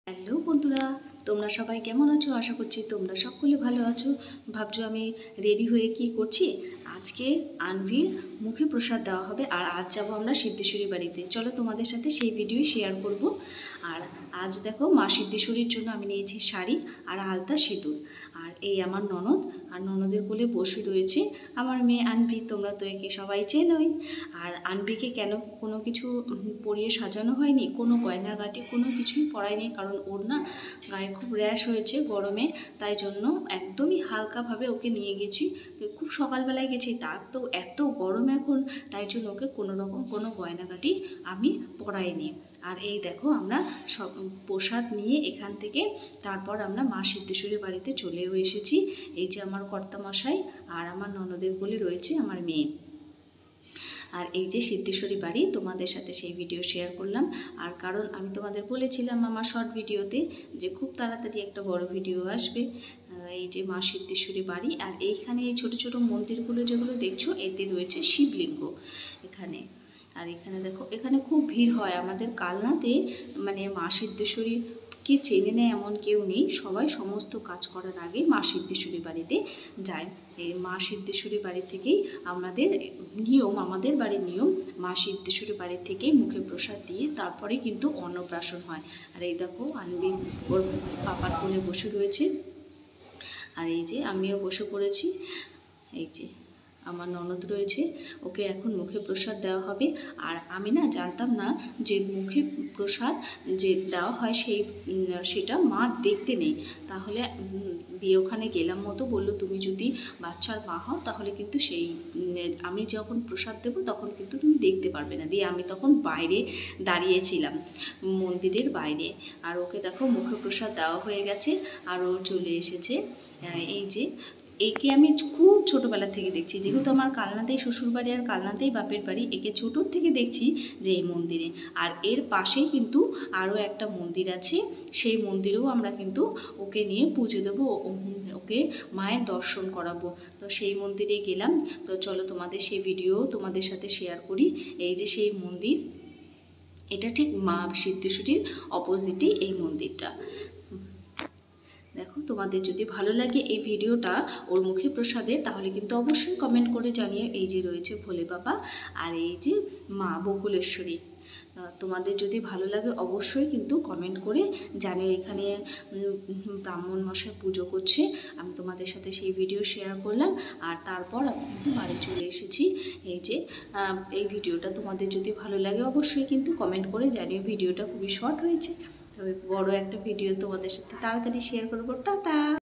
Hello বন্ধুরা, তোমরা সবাই কেমন আছো? আশা করছি তোমরা সকলে ভালো আছো। ভাবছো আমি রেডি হয়ে কি করছি? আজকে আনভির মুখে প্রসাদ দেওয়া হবে আর আজ যাবো আমরা সিদ্ধেশ্বরী বাড়িতে। চলো তোমাদের সাথে সেই ভিডিও শেয়ার করব। আর আজ দেখো মা সিদ্ধেশ্বরীর জন্য আমি নিয়েছি শাড়ি আর আলতা সিঁদুর। আর এই আমার ননদ, আর ননদের কোলে বসে রয়েছে আমার মেয়ে আনভি। তোমরা তো একে সবাই চেনোই। আর আনভিকে কেন কোনো কিছু পরিয়ে সাজানো হয়নি, কোনো গয়নাগাটি কোনো কিছুই পরায়নি, কারণ ওর না গায়ে খুব র্যাশ হয়েছে গরমে, তাই জন্য একদমই হালকাভাবে ওকে নিয়ে গেছি। খুব সকালবেলায় গেছি, তার তো এত গরম এখন, তাই জন্য ওকে কোনো রকম কোনো গয়নাগাটি আমি পরাইনি। আর এই দেখো আমরা সব প্রসাদ নিয়ে এখান থেকে তারপর আমরা মা সিদ্ধেশ্বরী বাড়িতে চলেও এসেছি। এই যে আমার কর্তামশাই আর আমার ননদের কোলে রয়েছে আমার মেয়ে। আর এই যে সিদ্ধেশ্বরী বাড়ি, তোমাদের সাথে সেই ভিডিও শেয়ার করলাম। আর কারণ আমি তোমাদের বলেছিলাম আমার শর্ট ভিডিওতে যে খুব তাড়াতাড়ি একটা বড় ভিডিও আসবে। এই যে মা সিদ্ধেশ্বরী বাড়ি, আর এইখানে এই ছোটো ছোটো মন্দিরগুলো যেগুলো দেখছো, এতে রয়েছে শিবলিঙ্গ এখানে। আর এখানে দেখো, এখানে খুব ভিড় হয় আমাদের কালনাতে। মানে মা সিদ্ধেশ্বরী কে চেনে নেয় এমন কেউ নেই, সবাই সমস্ত কাজ করার আগে মা সিদ্ধেশ্বরী বাড়িতে যায়। এই মা সিদ্ধেশ্বরী বাড়ি থেকেই আমাদের নিয়ম, আমাদের বাড়ির নিয়ম, মা সিদ্ধেশ্বরী বাড়ি থেকেই মুখে প্রসাদ দিয়ে তারপরে কিন্তু অন্নপ্রাশন হয়। আর এই দেখো আনবি ওর পাপার কোলে বসে রয়েছে, আর এই যে আমিও বসে পড়েছি। এই যে আমার ননদ রয়েছে, ওকে এখন মুখে প্রসাদ দেওয়া হবে। আর আমি না জানতাম না যে মুখে প্রসাদ যে দেওয়া হয় সেটা মা দেখতে নেই। তাহলে দিয়ে ওখানে গেলাম মতো, বললো তুমি যদি বাচ্চার মা হও তাহলে কিন্তু সেই আমি যখন প্রসাদ দেবো তখন কিন্তু তুমি দেখতে পারবে না। দিয়ে আমি তখন বাইরে দাঁড়িয়েছিলাম, মন্দিরের বাইরে। আর ওকে দেখো মুখে প্রসাদ দেওয়া হয়ে গেছে আর ও চলে এসেছে। এই যে একে আমি খুব ছোটোবেলা থেকে দেখছি, যেহেতু আমার কালনাতেই শ্বশুরবাড়ি আর কালনাতেই বাপের বাড়ি, একে ছোটোর থেকে দেখছি যে এই মন্দিরে। আর এর পাশেই কিন্তু আরও একটা মন্দির আছে, সেই মন্দিরেও আমরা কিন্তু ওকে নিয়ে পুজো দেবো, ওকে মায়ের দর্শন করাবো। তো সেই মন্দিরে গেলাম। তো চলো তোমাদের সেই ভিডিও তোমাদের সাথে শেয়ার করি। এই যে সেই মন্দির, এটা ঠিক মা সিদ্ধেশ্বরীর অপোজিটেই এই মন্দিরটা। দেখো, তোমাদের যদি ভালো লাগে এই ভিডিওটা ওর মুখে প্রসাদে, তাহলে কিন্তু অবশ্যই কমেন্ট করে জানিয়ে। এই যে রয়েছে ভোলে বাবা আর এই যে মা বকুলেশ্বরী। তোমাদের যদি ভালো লাগে অবশ্যই কিন্তু কমেন্ট করে জানিও। এখানে ব্রাহ্মণ মশাই পুজো করছে, আমি তোমাদের সাথে সেই ভিডিও শেয়ার করলাম। আর তারপর আমি কিন্তু বাড়ি চলে এসেছি। এই যে এই ভিডিওটা তোমাদের যদি ভালো লাগে অবশ্যই কিন্তু কমেন্ট করে জানিও। ভিডিওটা খুবই শর্ট হয়েছে, তবে বড় একটা ভিডিও তোমাদের সাথে তাড়াতাড়ি শেয়ার করবো। টাটা।